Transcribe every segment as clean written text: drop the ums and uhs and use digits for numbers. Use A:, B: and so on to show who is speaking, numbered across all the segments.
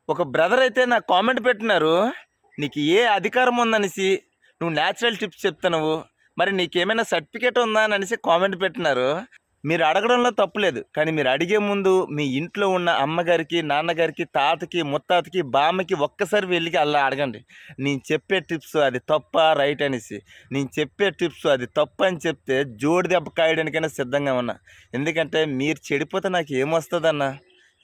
A: ఒక బ్రదర్ అయితే నాకు కామెంట్ పెట్టినారు, నీకు ఏ అధికారం ఉందనేసి నువ్వు న్యాచురల్ టిప్స్ చెప్తున్నావు, మరి నీకేమైనా సర్టిఫికేట్ ఉందా అని అనేసి కామెంట్ పెట్టినారు. మీరు అడగడంలో తప్పులేదు, కానీ మీరు అడిగే ముందు మీ ఇంట్లో ఉన్న అమ్మగారికి, నాన్నగారికి, తాతకి, ముత్తాతకి, బామ్మకి ఒక్కసారి వెళ్ళి అలా అడగండి. నేను చెప్పే టిప్స్ అది తప్ప రైట్ అనేసి. నేను చెప్పే టిప్స్ అది తప్పు అని చెప్తే జోడి దెబ్బ కాయడానికైనా సిద్ధంగా ఉన్నా. ఎందుకంటే మీరు చెడిపోతే నాకు ఏమొస్తుందన్నా?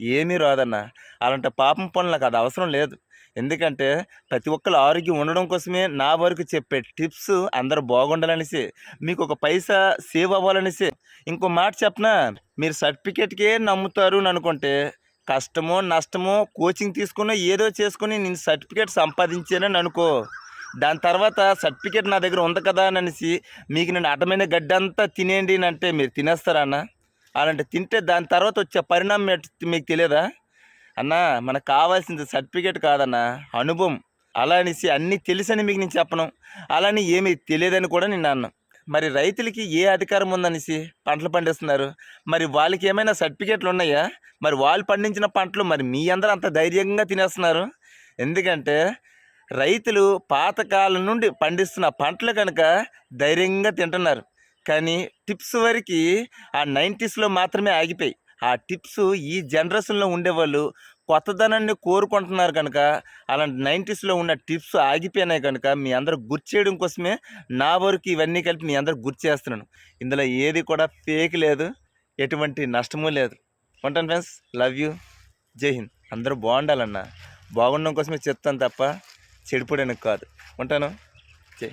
A: ఏమీ రాదన్న. అలాంటి పాపం పనులు నాకు అది అవసరం లేదు. ఎందుకంటే ప్రతి ఒక్కళ్ళు ఆరోగ్యం ఉండడం కోసమే నా వరకు చెప్పే టిప్స్ అందరూ బాగుండాలనేసి, మీకు ఒక పైసా సేవ్ అవ్వాలనేసి. ఇంకో మాట చెప్పనా? మీరు సర్టిఫికేట్‌కే నమ్ముతారు అని అనుకుంటే, కష్టమో, నష్టమో కోచింగ్ తీసుకునో ఏదో చేసుకొని నేను సర్టిఫికేట్ సంపాదించానని అనుకో. దాని తర్వాత సర్టిఫికేట్ నా దగ్గర ఉంది కదా అని అనేసి మీకు నేను అడ్డమైన గడ్డంతా తినేయండి అంటే మీరు తినేస్తారా అన్న? అలాంటి తింటే దాని తర్వాత వచ్చే పరిణామం మీకు తెలియదా? అన్నా మనకు కావాల్సింది సర్టిఫికేట్ కాదన్నా, అనుభవం. అలా అనేసి అన్నీ తెలుసని మీకు నేను చెప్పను. అలా అని ఏమీ తెలియదని కూడా నేను అనను. మరి రైతులకి ఏ అధికారం ఉందనేసి పంటలు పండిస్తున్నారు? మరి వాళ్ళకి ఏమైనా సర్టిఫికేట్లు ఉన్నాయా? మరి వాళ్ళు పండించిన పంటలు మరి మీ అందరూ అంత ధైర్యంగా తినేస్తున్నారు. ఎందుకంటే రైతులు పాతకాలం నుండి పండిస్తున్న పంటలు కనుక ధైర్యంగా తింటున్నారు. కానీ టిప్స్ వరకి ఆ 90స్‌లో మాత్రమే ఆగిపోయి. ఆ టిప్స్ ఈ జనరేషన్‌లో ఉండేవాళ్ళు కొత్తదనాన్ని కోరుకుంటున్నారు కనుక, అలాంటి 90స్‌లో ఉన్న టిప్స్ ఆగిపోయినాయి కనుక, మీ అందరూ గుర్తు చేయడం కోసమే నా వరకు ఇవన్నీ కలిపి మీ అందరికి గుర్తు చేస్తున్నాను. ఇందులో ఏది కూడా ఫేక్ లేదు. ఎటువంటి నష్టము లేదు. ఉంటాను ఫ్రెండ్స్. Love you. జై హింద్. అందరూ బాగుండాలన్నా. బాగుండడం కోసమే చెప్తాను తప్ప చెడిపోవడానికి కాదు. ఉంటాను. జై